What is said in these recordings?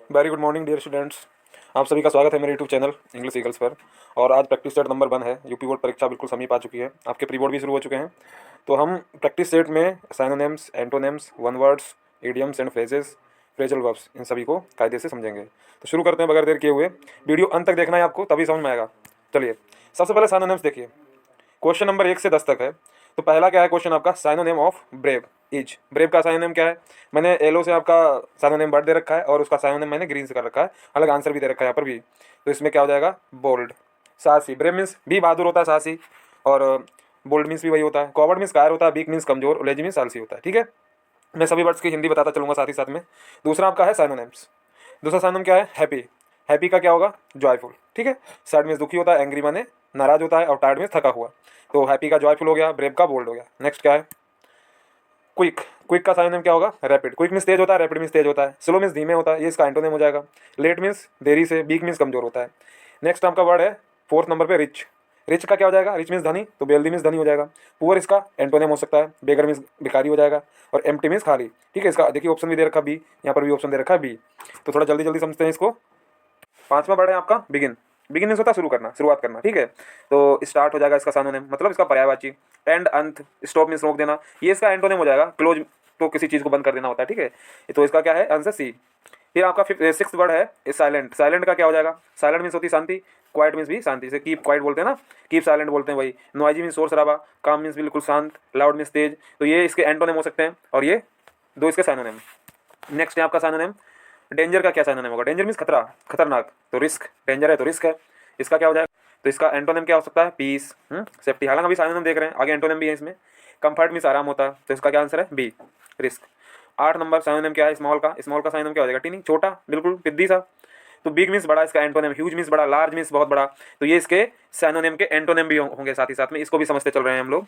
Very good morning dear students. आप सभी का स्वागत है मेरे यूट्यूब चैनल इंग्लिश ईगल्स पर। और आज प्रैक्टिस सेट नंबर 1 है। यूपी बोर्ड परीक्षा बिल्कुल समीप आ चुकी है, आपके प्री बोर्ड भी शुरू हो चुके हैं। तो हम प्रैक्टिस सेट में synonyms, antonyms, one words, idioms and phrases, phrasal verbs, इन सभी को कायदे से समझेंगे। तो शुरू करते हैं बगैर देर किए हुए। वीडियो अंत तक देखना है आपको, तभी समझ में आएगा। चलिए, सबसे पहले साइनोनिम्स देखिए। क्वेश्चन नंबर 1 से 10 तक है। तो पहला क्या है क्वेश्चन आपका? Synonym of brave is. Brave का साइनोनिम क्या है? मैंने येलो से आपका साइनोनिम वर्ड दे रखा है और उसका साइनोनिम मैंने ग्रीन से कर रखा है। अलग आंसर भी दे रखा है यहाँ पर भी। तो इसमें क्या हो जाएगा? बोल्ड। साहसी। ब्रेव मीन्स भी बहादुर होता है, साहसी। और बोल्ड मीन्स भी वही होता है। कॉवर्ड मीन्स कायर होता है। वीक मीन्स कमजोर। और लेजी मीन्स आलसी होता है। ठीक है, मैं सभी वर्ड्स की हिंदी बताता चलूंगा साथ ही साथ में। दूसरा आपका है साइनोनिम्स। दूसरा साइनोनिम क्या है? हैप्पी। हैप्पी का क्या होगा? जॉयफुल। ठीक है, सैड मीन्स दुखी होता है, एंग्री माने नाराज होता है, और टायर्ड मीन्स थका हुआ। तो हैप्पी का जॉयफुल हो गया, ब्रेव का बोल्ड हो गया। नेक्स्ट क्या है? क्विक। क्विक का साइनोनिम क्या होगा? रैपिड। क्विक मीन्स तेज होता है, रैपिड मीन्स तेज होता है। स्लो मीन्स धीमे होता है, ये इसका एंटोनिम हो जाएगा। लेट मीन्स देरी से, वीक मीन्स कमजोर होता है। नेक्स्ट आपका वर्ड है फोर्थ नंबर पे रिच। रिच का क्या हो जाएगा? रिच मीन्स धनी, तो वेल्दी मीन्स धनी हो जाएगा। पुअर इसका एंटोनिम हो सकता है। बेगर मीन्स भिखारी हो जाएगा। और एम्प्टी मीन्स खाली। ठीक है, इसका देखिए ऑप्शन भी दे रखा बी, यहाँ पर भी ऑप्शन दे रखा है बी। तो थोड़ा जल्दी जल्दी समझते हैं इसको। पांचवा वर्ड है आपका बिगिन। बिगिन मीन्स होता है शुरू करना, शुरुआत करना। ठीक है, तो स्टार्ट हो जाएगा इसका साइनोनिम, मतलब इसका पर्यायवाची। एंड, अंत। स्टॉप मीन्स रोक देना, ये इसका एंटोनिम हो जाएगा। क्लोज तो किसी चीज को बंद कर देना होता है। ठीक है, तो इसका क्या है आंसर? सी। फिर आपका सिक्स्थ वर्ड है साइलेंट। साइलेंट का क्या हो जाएगा? साइलेंट मीन्स होती है शांति। क्वाइट मीन्स भी शांति से, कीप क्वाइट बोलते हैं ना, कीप साइलेंट बोलते हैं वही। नॉइजी मीन्स शोर शराबा। काम मीन्स बिल्कुल शांत। लाउड मीन्स तेज। तो ये इसके एंटोनिम हो सकते हैं और ये दो इसके साइनोनिम। नेक्स्ट है आपका साइनोनिम डेंजर का क्या साइनोनिम होगा? डेंजर मीन्स खतरा, खतरनाक। तो रिस्क, डेंजर है तो रिस्क है, इसका क्या हो जाएगा? तो इसका एंटोनिम क्या हो सकता है? Peace, safety. हालांकि अभी साइनोनिम देख रहे हैं, आगे एंटोनिम भी है इसमें। कंफर्ट मीन्स आराम होता है, तो इसका क्या आंसर है? B, risk. 8 नंबर साइनोनिम क्या है? स्मॉल का। स्मॉल का साइनोनिम क्या हो जाएगा? टीनी, छोटा, बिल्कुल पिद्दी सा। तो बिग मीन्स बड़ा, इसका एंटोनिम। ह्यूज मीन्स बड़ा, लार्ज मीन्स बहुत बड़ा। तो ये इसके साइनोनिम के एंटोनिम भी होंगे साथ ही साथ में, इसको भी समझते चल रहे हैं हम लोग।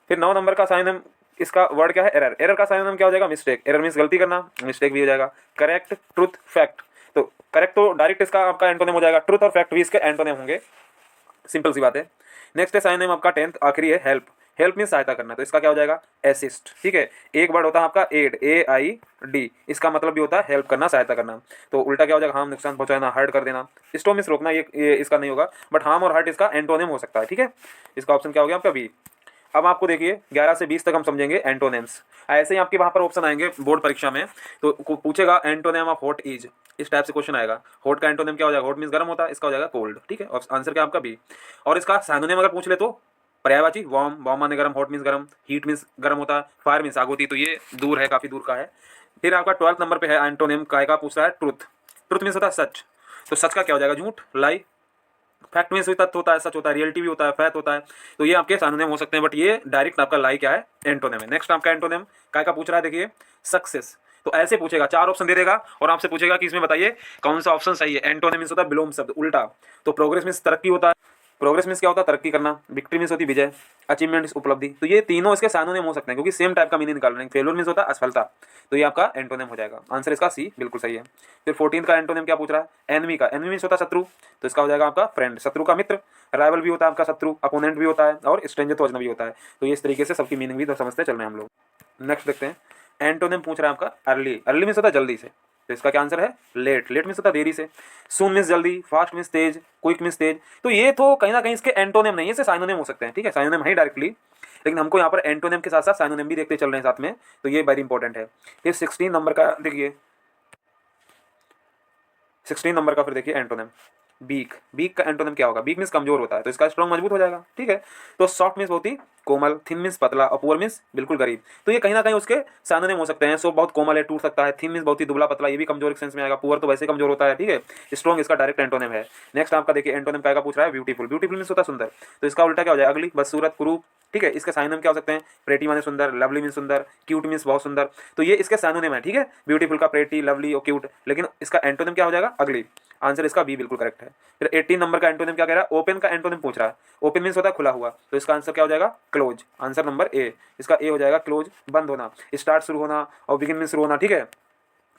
फिर 9 नंबर का साइनोनिम, इसका वर्ड क्या है? एरर। एरर का साइनोनिम क्या हो जाएगा? मिस्टेक। एरर मीन्स गलती करना, मिस्टेक भी हो जाएगा। Correct, truth, fact. तो करेक्ट तो डायरेक्ट इसका आपका एंटोनिम हो जाएगा, ट्रुथ और फैक्ट भी इसके एंटोनिम होंगे। सिंपल सी बात है। नेक्स्ट है साइनोनिम आपका 10th आखिरी है हेल्प। हेल्प मीन्स सहायता करना, तो इसका क्या हो जाएगा? असिस्ट। ठीक है, एक वर्ड होता है आपका एड, AID, इसका मतलब भी होता है हेल्प करना, सहायता करना। तो उल्टा क्या हो जाएगा? हार्म, नुकसान पहुंचाना, हर्ट कर देना। स्टॉप मीन्स रोकना, ये इसका नहीं होगा, बट हार्म और हर्ट इसका एंटोनिम हो सकता है। ठीक है, इसका ऑप्शन क्या हो गया आपका? बी। अब आपको देखिए 11 से 20 तक हम समझेंगे एंटोनिम्स। ऐसे ही आपके वहां पर ऑप्शन आएंगे बोर्ड परीक्षा में, तो पूछेगा एंटोनिम ऑफ हॉट इज, इस टाइप से क्वेश्चन आएगा। हॉट का एंटोनिम क्या हो जाएगा? हॉट मीन्स गर्म होता है, इसका हो जाएगा कोल्ड। ठीक है, और आंसर क्या आपका? बी। और इसका साइनोनिम अगर पूछ ले तो पर्यायवाची वार्म, वार्म माने गर्म, हॉट मीन्स गर्म, हीट मीन्स गर्म होता है, फायर मीन्स आग होती है। तो ये दूर है, काफी दूर का है। फिर आपका 12th नंबर पे है एंटोनिम काय का पूछ रहा है? ट्रुथ। ट्रुथ मीन्स होता है सच, तो सच का क्या हो जाएगा? झूठ, लाई। फैक्ट मीन्स भी तथ्य होता है, सच होता है, रियलिटी भी होता है, फैक्ट होता है। तो ये आपके साइनोनिम हो सकते हैं, बट ये डायरेक्ट आपका लाई क्या है? एंटोनिम है। नेक्स्ट आपका एंटोनिम काय का पूछ रहा है, देखिए सक्सेस। तो ऐसे पूछेगा, 4 ऑप्शन दे देगा और आपसे पूछेगा कि इसमें बताइए कौन सा ऑप्शन सही है। एंटोनिम मीन्स होता है विलोम शब्द, उल्टा। तो प्रोग्रेस मीन्स तरक्की होता है। प्रोग्रेस मीन्स क्या होता है? तरक्की करना। विक्ट्री मीन्स होती है विजय। अचीवमेंट उपलब्धि। तो ये तीनों इसके साइनोनिम हो सकते हैं, क्योंकि सेम टाइप का मीनिंग निकाल रहे हैं। फेल्योर मीन्स होता है असफलता। तो ये आपका एंटोनिम हो जाएगा। आंसर इसका सी बिल्कुल सही है। फिर 14 का एंटोनिम क्या पूछ रहा है? एनमी का। एनमी मीन्स होता है शत्रु, तो इसका हो जाएगा आपका फ्रेंड, शत्रु का मित्र। राइवल भी होता है आपका शत्रु, अपोनेंट भी होता है, और स्ट्रेंजर तो अजनबी होता है। तो ये इस तरीके से सबकी मीनिंग भी तो समझते चल रहे हैं हम लोग। नेक्स्ट देखते हैं, एंटोनिम पूछ रहा है आपका अर्ली। अर्ली मीन्स होता है जल्दी से, तो इसका क्या आंसर है? लेट। लेट मीन्स होता है देरी से। सून मीन्स जल्दी, फास्ट मीन्स तेज, क्विक मीन्स तेज। तो ये तो कहीं ना कहीं इसके एंटोनिम नहीं है, इससे साइनोनिम हो सकते हैं। ठीक है, साइनोनिम है डायरेक्टली, लेकिन हमको यहाँ पर एंटोनिम के साथ साथ साइनोनिम भी देखते चल रहे हैं साथ में, तो ये वेरी इंपॉर्टेंट है। फिर 16 नंबर का देखिए, 16 नंबर का फिर देखिए एंटोनिम बीक। बीक का एंटोनिम क्या होगा? बीक मीन्स कमजोर होता है, तो इसका स्ट्रॉन्ग मजबूत हो जाएगा। ठीक है, तो सॉफ्ट मीन्स बहुत ही कोमल, थिन मीन्स पतला, और पुअर मीन्स बिल्कुल गरीब। तो ये कहीं ना कहीं उसके साइनोनिम हो सकते हैं। सो बहुत कोमल है, टूट सकता है। थिन मीन्स बहुत ही दुबला पतला, ये भी कमजोर सेंस में आएगा। पुअर तो वैसे कमजोर होता है। ठीक है, स्ट्रॉन्ग इसका डायरेक्ट एंटोनिम है। नेक्स्ट आपका देखिए एंटोनिम क्या पूछ रहा है? ब्यूटीफुल। ब्यूटीफुल मीन्स होता है सुंदर, तो इसका उल्टा क्या हो जाएगा? अगली, बदसूरत, कुरूप। ठीक है, इसके साइनोनिम क्या हो सकते हैं? प्रेटी माने सुंदर, लवली मीन्स सुंदर, क्यूट मीन्स बहुत सुंदर। तो ये इसके साइनोनिम है। ठीक है, ब्यूटीफुल का प्रेटी, लवली और क्यूट, लेकिन इसका एंटोनिम क्या हो जाएगा? अगली। आंसर इसका बी बिल्कुल करेक्ट है। फिर 18 नंबर का एंटोनिम क्या कह रहा है? ओपन का एंटोनिम पूछ रहा है। ओपन मीन्स होता है खुला हुआ, तो इसका आंसर क्या हो जाएगा? क्लोज। आंसर नंबर ए, इसका ए हो जाएगा क्लोज, बंद होना। स्टार्ट शुरू होना, और बिगिन मीन्स शुरू होना। ठीक है,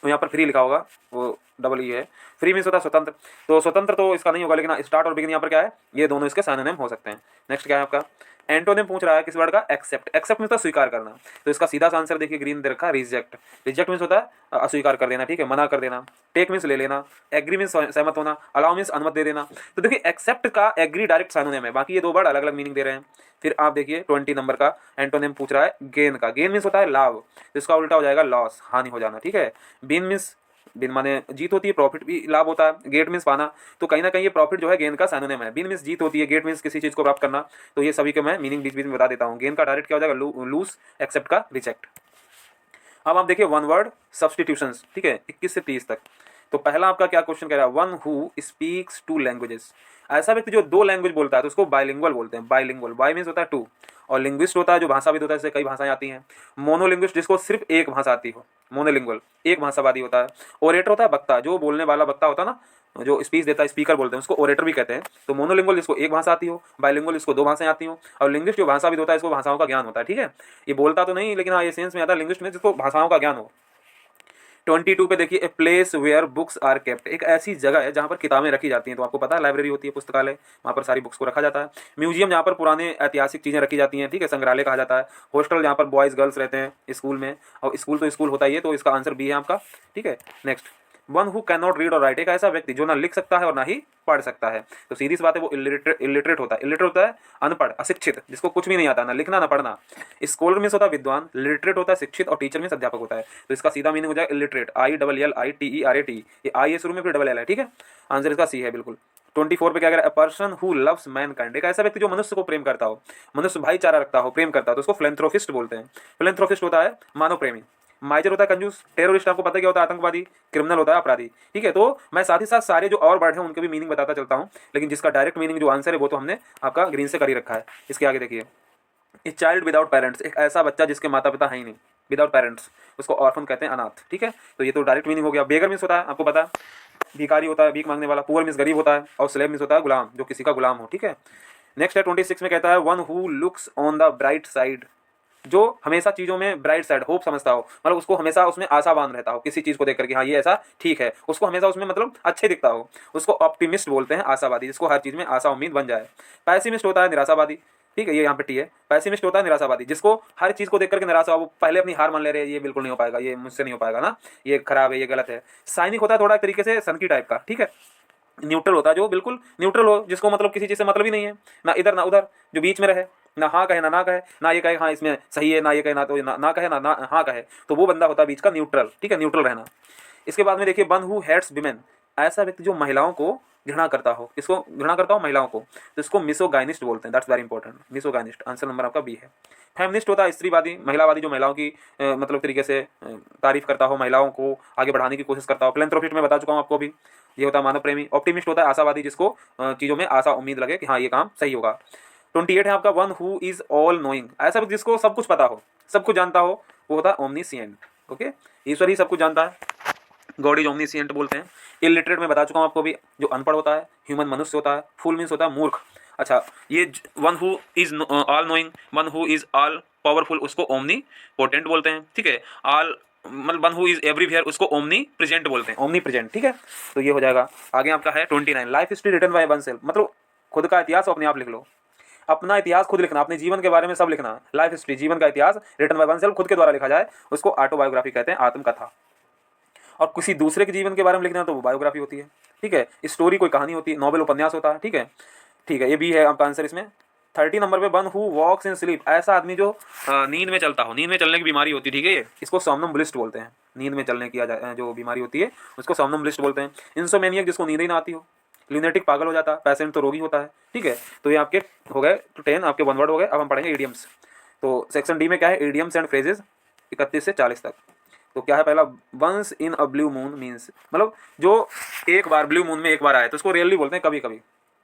तो यहाँ पर फ्री लिखा होगा, वो डबल ई है। फ्री मीन्स होता है स्वतंत्र, तो स्वतंत्र तो इसका नहीं होगा, लेकिन स्टार्ट और बिगिन यहाँ पर क्या है, ये दोनों इसके सिनोनिम हो सकते हैं। नेक्स्ट क्या है आपका, एंटोनिम पूछ रहा है किस वर्ड का, एक्सेप्ट। एक्सेप्ट मीन्स होता है स्वीकार करना, तो इसका सीधा सा आंसर देखिए ग्रीन दे रखा है, रिजेक्ट। रिजेक्ट मीन्स होता है अस्वीकार कर देना, ठीक है, मना कर देना। टेक मीन्स ले लेना, एग्री मीन्स सहमत होना, अलाउ मीन्स अनुमति दे देना। तो देखिए एक्सेप्ट का एग्री डायरेक्ट सिनोनिम है, बाकी ये दो वर्ड अलग अलग मीनिंग दे रहे हैं। फिर आप देखिए 20 नंबर का एंटोनिम पूछ रहा है गेन का। गेन मीन्स होता है लाभ, तो इसका उल्टा हो जाएगा लॉस, हानि हो जाना, ठीक है। बिन मीन्स, बिन माने जीत होती है, प्रॉफिट भी लाभ होता है। गेट मीन्स पाना, तो कहीं ना कहीं ये प्रॉफिट जो है गेन का सिनोनिम है। बिन मीन्स जीत होती है, गेट मीन्स किसी चीज को प्राप्त करना। तो ये सभी के मैं मीनिंग बीच बीच में बता देता हूँ। गेन का डायरेक्ट क्या हो जाएगा लूज, एक्सेप्ट का रिजेक्ट। अब आप देखिए वन वर्ड सब्सटीट्यूशंस, ठीक है, 21 से 30 तक। तो पहला आपका क्या क्वेश्चन कह रहा है, one who speaks to languages. ऐसा व्यक्ति जो दो लैंग्वेज बोलता है तो उसको बाइलिंगुअल बोलते हैं। बाइलिंगुअल, बाई मीन्स होता है टू, और लिंग्विस्ट होता है जो भाषाविद होता है, जैसे कई भाषाएं आती हैं। मोनोलिंग्विस्ट जिसको सिर्फ एक भाषा आती हो, मोनोलिंगुअल एक भाषावादी होता है। ओरेटर होता है वक्ता, जो बोलने वाला वक्ता होता है ना, जो स्पीच देता है, स्पीकर बोलते हैं, उसको ओरेटर भी कहते हैं। तो मोनोलिंगुअल जिसको एक भाषा आती हो, बाइलिंगुअल जिसको दो भाषाएं आती हो, और लिंग्विस्ट जो भाषाविद होता है, इसको भाषाओं का ज्ञान होता है, ठीक है। ये बोलता तो नहीं, लेकिन हाँ ये सेंस में आता है लिंग्विस्ट में जिसको भाषाओं का ज्ञान हो। 22 पे देखिए, a place where books are kept. एक ऐसी जगह है जहाँ पर किताबें रखी जाती हैं। तो आपको पता है लाइब्रेरी होती है, पुस्तकालय, वहाँ पर सारी बुक्स को रखा जाता है। म्यूजियम जहाँ पर पुराने ऐतिहासिक चीज़ें रखी जाती हैं, ठीक है, संग्रहालय कहा जाता है। हॉस्टल जहाँ पर बॉयज़ गर्ल्स रहते हैं स्कूल में, और स्कूल तो स्कूल होता ही है, तो इसका आंसर बी है आपका, ठीक है। Next, one who can not read और राइट। एक ऐसा व्यक्ति जो ना लिख सकता है और ना ही पढ़ सकता है। तो सीधी सी बात है, वो इलिटरेट होता है। इलिटरेट होता है अनपढ़, अशिक्षित, जिसको कुछ भी नहीं आता, ना लिखना ना पढ़ना। स्कॉलर मीन्स होता है विद्वान, लिटरेट होता है शिक्षित, और टीचर मीन्स अध्यापक होता है। तो इसका सीधा मीनिंग हो जाएगा इलिटरेट, ILLITERAT। ये आई है शुरू में, फिर डबल एल है, ठीक है। आंसर इसका सी है बिल्कुल। 24 पे क्या कह रहा है, पर्सन हु लव्स मैनकाइंड। एक ऐसा व्यक्ति जो मनुष्य को प्रेम करता हो, मनुष्य भाईचारा रखता हो, प्रेम करता हो, तो उसको फिलैंथ्रोपिस्ट बोलते हैं। फिलैंथ्रोपिस्ट होता है मानव प्रेमी। माइजर होता है कंजूस। टेररिस्ट आपको पता क्या होता है, आतंकवादी। क्रिमिनल होता है अपराधी, ठीक है। तो मैं साथ ही साथ सारे जो और वर्ड हैं उनके भी मीनिंग बताता चलता हूँ, लेकिन जिसका डायरेक्ट मीनिंग जो आंसर है वो तो हमने आपका ग्रीन से कर ही रखा है। इसके आगे देखिए, ए चाइल्ड विदाउट पेरेंट्स। एक ऐसा बच्चा जिसके माता पिता है ही नहीं, विदाउट पेरेंट्स, उसको ऑर्फन कहते हैं, अनाथ, ठीक है। तो ये तो डायरेक्ट मीनिंग हो गया। बेगर मीन्स होता है आपको पता है, भिखारी होता है, भीख मांगने वाला। पुअर मीन्स गरीब होता है, और स्लेव मीन्स होता है गुलाम, जो किसी का गुलाम हो, ठीक है। नेक्स्ट है 26 में कहता है, one who looks on the bright side. जो हमेशा चीज़ों में ब्राइट साइड, होप समझता हो, मतलब उसको हमेशा उसमें आशावान रहता हो किसी चीज़ को देख करके, हाँ ये ऐसा ठीक है, उसको हमेशा उसमें मतलब अच्छे दिखता हो, उसको ऑप्टिमिस्ट बोलते हैं, आशावादी, जिसको हर चीज़ में आशा उम्मीद बन जाए। पैसिमिस्ट होता है निराशावादी, ठीक है, ये यहाँ पे टी है। पैसिमिस्ट होता है निराशावादी, जिसको हर चीज़ को देख करके निराशा हो, वो पहले अपनी हार मान ले रहे हैं, ये बिल्कुल नहीं हो पाएगा, ये मुझसे नहीं हो पाएगा ना, ये खराब है, ये गलत है। साइनिक होता है थोड़ा एक तरीके से सनकी टाइप का, ठीक है। न्यूट्रल होता है, जो बिल्कुल न्यूट्रल हो, जिसको मतलब किसी चीज़ से मतलब ही नहीं है, ना इधर ना उधर, जो बीच में रहे, ना हाँ कहे ना कहे, ना ये कहे हाँ इसमें सही है, ना ये कहे ना तो ना कहे ना हाँ कहे, तो वो बंदा होता है बीच का, न्यूट्रल, ठीक है, न्यूट्रल रहना। इसके बाद में देखिए, वन हु हेट्स विमेन। ऐसा व्यक्ति जो महिलाओं को घृणा करता हो, किसको घृणा करता हो, महिलाओं को, तो इसको मिसोगाइनिस्ट बोलते हैं। That's very important, misogynist. Answer number आपका बी है। फेमिनिस्ट होता है स्त्रीवादी, महिलावादी, जो महिलाओं की मतलब तरीके से तारीफ करता हो, महिलाओं को आगे बढ़ाने की कोशिश करता हो। फिलैंथ्रोपिस्ट में बता चुका हूँ आपको भी, ये होता है मानव प्रेमी। ऑप्टिमिस्ट होता है आशावादी, जिसको चीज़ों में आशा उम्मीद लगे कि हाँ ये काम सही होगा। 28 है आपका, one who is all knowing. ऐसा व्यक्ति जिसको सब कुछ पता हो, सब कुछ जानता हो, वो होता है ओमनीसिएंट, ओके। ईश्वर ही सब कुछ जानता है, गॉड इज ओमनीसिएंट बोलते हैं। इलिटरेट में बता चुका हूँ आपको भी, जो अनपढ़ होता है, ह्यूमन मनुष्य होता है। फूल मीन्स होता है मूर्ख। अच्छा, ये one who is all knowing, one who is all powerful, उसको ओमनी पोटेंट बोलते हैं, ठीक है। ऑल मतलब वन हु इज एवरीवेयर, उसको ओमनी प्रेजेंट बोलते हैं, ओमनी प्रेजेंट, ठीक है। तो ये हो जाएगा। आगे आपका है 29, life history written by oneself. मतलब खुद का इतिहास अपने आप लिख लो, अपना इतिहास खुद लिखना, अपने जीवन के बारे में सब लिखना। लाइफ हिस्ट्री, जीवन का इतिहास, रिटन बाय वन सेल्फ, खुद के द्वारा लिखा जाए, उसको ऑटोबायोग्राफी कहते हैं, आत्मकथा। और किसी दूसरे के जीवन के बारे में लिखना तो वो बायोग्राफी होती है, ठीक है। स्टोरी कोई कहानी होती है, नॉवेल उपन्यास होता है, ठीक है, ठीक है। ये भी है आपका आंसर इसमें। 30 नंबर पे, one who walks in sleep. ऐसा आदमी जो नींद में चलता हो, नींद में चलने की बीमारी होती है, ठीक है, ये इसको सोमनम्बुलिस्ट बोलते हैं। नींद में चलने की जो बीमारी होती है उसको सोमनम्बुलिस्ट बोलते हैं। इंसोमेनियक, जिसको नींद ही ना आती हो। ल्यूनेटिक, पागल हो जाता है। पेशेंट तो रोगी होता है, ठीक है। तो ये आपके हो गए 10, आपके वन वर्ड हो गए। अब हम पढ़ेंगे इडियम्स। तो सेक्शन डी में क्या है, इडियम्स एंड फ्रेजेस, 31 से 40 तक। तो क्या है पहला, once in a blue moon means, मतलब जो एक बार ब्लू मून में एक बार आए, तो उसको रियली बोलते हैं कभी कभी,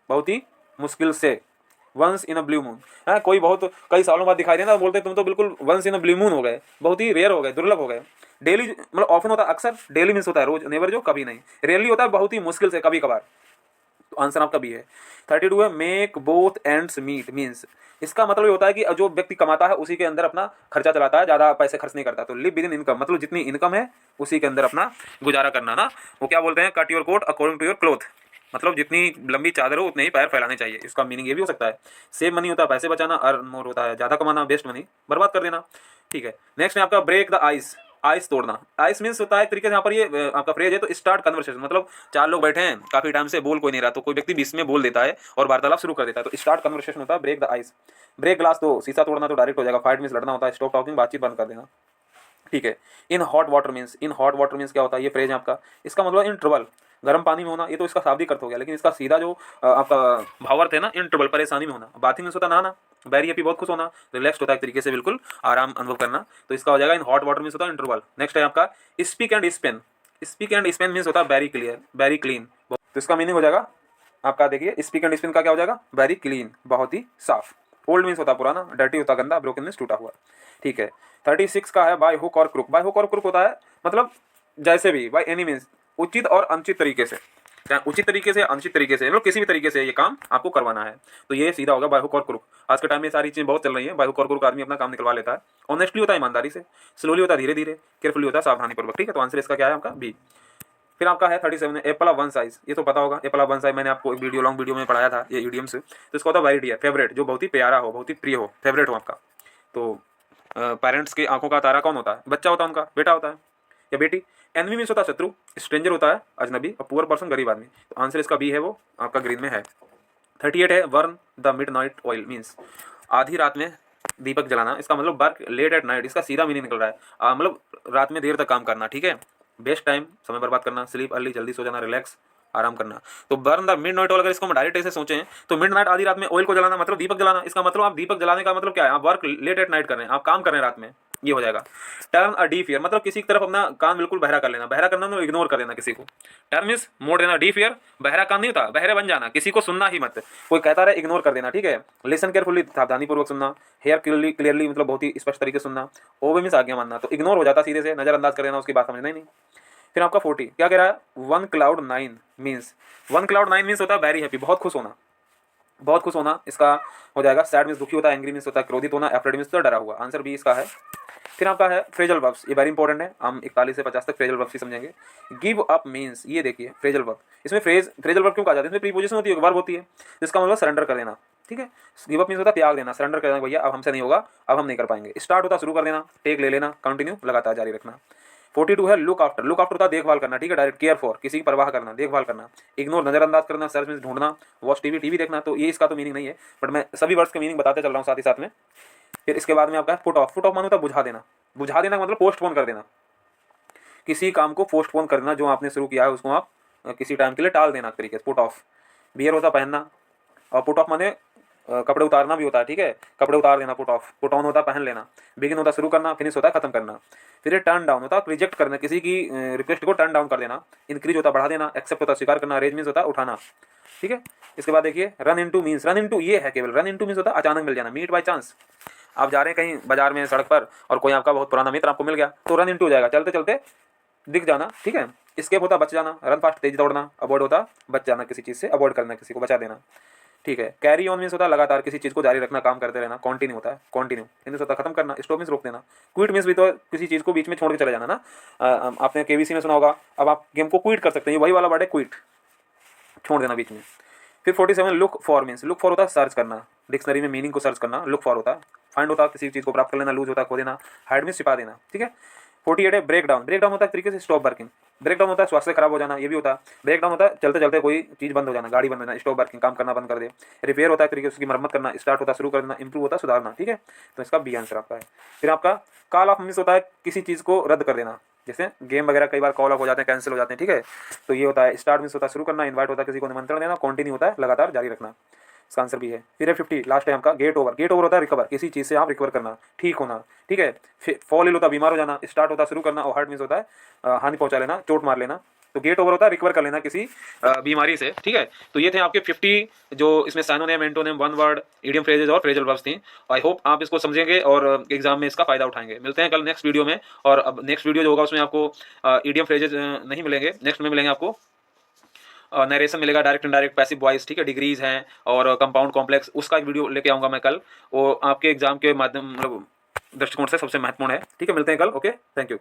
बहुत ही मुश्किल से। Once in a blue moon, हाँ, कोई बहुत कई सालों बाद दिखाई देना, बोलते हैं तुम तो बिल्कुल once in a blue moon हो गए, बहुत ही रेयर हो गए, दुर्लभ हो गए। डेली मतलब ऑफन होता है अक्सर, डेली मीन्स होता है रोज, नेवर जो कभी नहीं। रियली होता है बहुत ही मुश्किल से, कभी कभार। तो तो आंसर आपका बी है। 32 है make both ends meet means, इसका मतलब ये होता है कि जो व्यक्ति कमाता है उसी के अंदर अपना खर्चा चलाता है, ज़्यादा पैसे खर्च नहीं करता। तो लिव विद इन इनकम मतलब जितनी इनकम है उसी के अंदर अपना गुजारा करना ना। वो क्या बोलते हैं, cut your coat according to your cloth, मतलब जितनी लंबी चादर हो उतने ही पैर फैलाने चाहिए। इसका मीनिंग ये भी हो सकता है। सेव मनी होता है पैसे बचाना, अर्न मोर होता है ज़्यादा कमाना, वेस्ट मनी बर्बाद कर देना। ठीक है, नेक्स्ट है आपका ब्रेक द आइस, आइस तोड़ना। आइस मीन्स होता है एक तरीके से यहाँ पर ये आपका फ्रेज है तो स्टार्ट कन्वर्सेशन, मतलब चार लोग बैठे हैं काफी टाइम से बोल कोई नहीं रहा तो कोई व्यक्ति बीच में बोल देता है और वार्तालाप शुरू कर देता है, तो स्टार्ट कन्वर्सेशन होता है break the ice. Break glass तो शीशा तोड़ना तो डायरेक्ट हो जाएगा। फाइट मीन्स लड़ना होता है। स्टॉप टॉकिंग बातचीत बंद कर देना। ठीक है, in hot water means, in hot water means क्या होता है, ये फ्रेज है आपका, इसका मतलब इन ट्रबल, गर्म पानी में होना, ये तो इसका शाब्दिक अर्थ हो गया, लेकिन इसका सीधा जो आपका भावार्थ है ना, इन ट्रबल परेशानी में होना। बाथिंग मीन्स होता है नहाना, वेरी हैप्पी बहुत खुश होना, रिलैक्स्ड होता है एक तरीके से बिल्कुल आराम अनुभव करना, तो इसका हो जाएगा इन हॉट वाटर मीन्स होता है इंटरवल। नेक्स्ट है आपका speak and Spain, speak and Spain means होता है वेरी क्लियर वेरी क्लीन, तो इसका मीनिंग हो जाएगा आपका देखिए स्पीक एंड स्पेन का क्या हो जाएगा, वेरी क्लीन बहुत ही साफ। ओल्ड मीन्स होता पुराना, डर्टी होता गंदा, ब्रोकन मीन्स टूटा हुआ। ठीक है, 36 का है बाय हुक और क्रुक। बाय हुक और क्रुक होता है मतलब जैसे भी, बाय एनी मीन्स उचित और अनुचित तरीके से, चाहे उचित तरीके से अनुचित तरीके से, मतलब किसी भी तरीके से ये काम आपको करवाना है, तो ये सीधा होगा बाय हुक और क्रुक। आज के टाइम में सारी चीजें बहुत चल रही है, बाय हुक और क्रुक आदमी अपना काम निकलवा लेता है। ऑनेस्टली होता है ईमानदारी से, स्लोली होता है धीरे धीरे, केयरफुली होता है सावधानी पूर्वक। ठीक है, तो आंसर इसका क्या है आपका बी। फिर आपका है 37 एप्पल ऑफ वन साइज, ये तो पता होगा एप्पल ऑफ वन साइज, मैंने आपको एक वीडियो लॉन्ग वीडियो में पढ़ाया था ये इडियम्स। तो इसका होता है वेरी डियर, फेवरेट, जो बहुत ही प्यारा हो, बहुत ही प्रिय हो, फेवरेट हो आपका। तो पेरेंट्स की आंखों का तारा कौन होता है, बच्चा होता है उनका, बेटा होता है या बेटी। एनवी मीन्स होता है शत्रु, स्ट्रेंजर होता है अजनबी, और पुअर पर्सन गरीब आदमी, तो आंसर इसका बी है, वो आपका ग्रीन में है। 38 है burn the midnight oil means, आधी रात में दीपक जलाना, इसका मतलब वर्क लेट एट नाइट, इसका सीधा मीनिंग निकल रहा है मतलब रात में देर तक काम करना। ठीक है, बेस्ट टाइम समय बर्बाद करना, स्लीप अर्ली जल्दी सो जाना, रिलैक्स आराम करना। तो burn the midnight oil, अगर इसको हम डायरेक्ट ऐसे सोचें तो मिड नाइट आधी रात में ऑयल को जलाना मतलब दीपक जलाना, इसका मतलब आप दीपक जलाने का मतलब क्या है, आप वर्क लेट एट नाइट कर रहे हैं, आप काम कर रहे हैं रात में, ये हो जाएगा। टर्न अ डीफ ईयर मतलब किसी की तरफ अपना कान बिल्कुल बहरा कर लेना, बहरा करना मतलब इग्नोर कर देना किसी को। टर्न मीन्स मोड़ देना, डीफ ईयर बहरा कान नहीं होता, बहरे बन जाना, किसी को सुनना ही मत, कोई कहता रहे इग्नोर कर देना। ठीक है, लिसन केयरफुली सावधानी पूर्वक सुनना, हेयर क्लियरली क्लियरली मतलब बहुत ही स्पष्ट तरीके से सुनना, ओवे मीन्स आज्ञा मानना, तो इग्नोर हो जाता सीधे से, नजरअंदाज कर देना, उसकी बात समझना ही नहीं। फिर आपका 40 क्या कह रहा है, one cloud nine means, one cloud nine means होता है वेरी हैप्पी बहुत खुश होना, बहुत खुश होना, इसका हो जाएगा। सैड मीन्स दुखी होता है, एंग्री मीन्स होता है क्रोधित होना, एफ्रेड मीन्स तो डरा हुआ, आंसर बी इसका है। फिर आपका है फ्रेजल वर्ब्स, ये वेरी इंपॉर्टेंट है, हम 41 से 50 तक फ्रेजल वर्ब्स ही समझेंगे। गिव अप मीन्स, ये देखिए फ्रेजल वर्ब, इसमें फ्रेजल वर्ब क्यों कहा जाता है, इसमें प्रीपोजिशन होती है, वर्ब होती है, जिसका मतलब सरेंडर कर देना। ठीक है, गिव अप मीन्स होता है त्याग देना, सरेंडर कर देना, भैया अब हमसे नहीं होगा, अब हम नहीं कर पाएंगे। स्टार्ट होता शुरू कर देना, टेक ले लेना, कंटिन्यू लगातार जारी रखना। 42 है लुक आफ्टर, लुक आफ्टर होता है देखभाल करना। ठीक है, डायरेक्ट केयर फॉर, किसी की परवाह करना, देखभाल करना। इग्नोर नजरअंदाज करना, सर्च मीन्स ढूंढना, वॉच टीवी टीवी देखना, तो ये इसका तो मीनिंग नहीं है, बट मैं सभी वर्ड्स के मीनिंग बताते चल रहा हूँ साथ ही साथ में। फिर इसके बाद में आपका है पुट ऑफ, पुट ऑफ मानो होता है बुझा देना, बुझा देना मतलब पोस्टपोन कर देना, किसी काम को पोस्टपोन करना, जो आपने शुरू किया है उसको आप किसी टाइम के लिए टाल देना तरीके से, पुट ऑफ। बियर होता पहनना, और पुट ऑफ माने कपड़े उतारना भी होता है। ठीक है, कपड़े उतार देना पुट ऑफ। पुट ऑन होता है पहन लेना। बिगिन होता है शुरू करना, फिनिश होता है खत्म करना। फिर ये टर्न डाउन होता है रिजेक्ट करना, किसी की रिक्वेस्ट को टर्न डाउन कर देना। इंक्रीज होता है बढ़ा देना, एक्सेप्ट होता है स्वीकार करना, रेज मीन्स होता है उठाना। ठीक है, इसके बाद देखिए run into means, run into ये है केवल, रन इनटू मीन्स होता है अचानक मिल जाना, मीट बाय चांस। आप जा रहे हैं कहीं बाजार में सड़क पर और कोई आपका बहुत पुराना मित्र आपको मिल गया तो रन इनटू हो जाएगा, चलते चलते दिख जाना। ठीक है, स्केप होता बच जाना, रन फास्ट तेज दौड़ना, अवॉइड होता बच जाना, किसी चीज़ से अवॉइड करना, किसी को बचा देना। ठीक है, कैरी ऑन मीन्स होता है लगातार किसी चीज़ को जारी रखना, काम करते रहना। कॉन्टिन्यू होता है कॉन्टिन्यू, हिंदी होता है खत्म करना। स्टॉप मीन्स रोक देना। क्विट मीन्स भी तो किसी चीज़ को बीच में छोड़ के चले जाना ना। आपने केबीसी में सुना होगा, अब आप गेम को क्विट कर सकते हैं, वही वाला वर्ड है क्विट, छोड़ देना बीच में। फिर 47 look for means, look for होता है सर्च करना, डिक्शनरी में मीनिंग को सर्च करना, लुक फॉर होता है। फाइंड होता है किसी चीज़ को प्राप्त कर लेना, लूज होता है खो देना, हाइड मीन्स छिपा देना। ठीक है, 48 है ब्रेक डाउन, ब्रेक डाउन होता है तरीके से स्टॉप वर्किंग। ब्रेक डाउन होता है स्वास्थ्य खराब हो जाना, ये भी होता है। ब्रेक डाउन होता है चलते चलते कोई चीज़ बंद हो जाना, गाड़ी बंद हो जाना, स्टॉप वर्किंग, काम करना बंद कर दे। रिपेयर होता है तरीके से उसकी मरम्मत करना। स्टार्ट होता है शुरू कर देना। इंप्रूव होता है सुधारना। ठीक है, तो इसका बी आंसर आपका है। फिर आपका कॉल ऑफ मीन्स होता है किसी चीज़ को रद्द कर देना, जैसे गेम वगैरह कई बार कॉल ऑफ हो जाते हैं, कैंसिल हो जाते हैं। ठीक है, तो ये होता है। स्टार्ट मीन्स होता है शुरू करना। इन्वाइट होता है किसी को निमंत्रण देना। कॉन्टिन्यू होता है लगातार जारी रखना, इसका आंसर भी है। फिर है 50 लास्ट है आपका गेट ओवर, गेट ओवर होता है रिकवर, किसी चीज़ से आप रिकवर करना, ठीक होना। ठीक है, फिर फॉल इल होता है बीमार हो जाना। स्टार्ट होता है शुरू करना, और हर्ट मीन्स होता है हानि पहुंचा लेना, चोट मार लेना। तो गेट ओवर होता है रिकवर कर लेना किसी बीमारी से। ठीक है, तो ये थे आपके 50 जो इसमें synonym, antonym, one word, idiom phrases और फ्रेजल वर्ब्स थी। आई होप आप इसको समझेंगे और एग्जाम में इसका फायदा उठाएंगे। मिलते हैं कल नेक्स्ट वीडियो में, और अब नेक्स्ट वीडियो जो होगा उसमें आपको इडियम फ्रेजेस नहीं मिलेंगे, नेक्स्ट में मिलेंगे आपको नरेशन मिलेगा, डायरेक्ट इनडायरेक्ट पैसिव वॉइस, ठीक है, डिग्रीज हैं और कंपाउंड कॉम्प्लेक्स, उसका एक वीडियो लेके आऊँगा मैं कल। वो आपके एग्जाम के माध्यम मतलब दृष्टिकोण से सबसे महत्वपूर्ण है। ठीक है, मिलते हैं कल। Okay, thank you.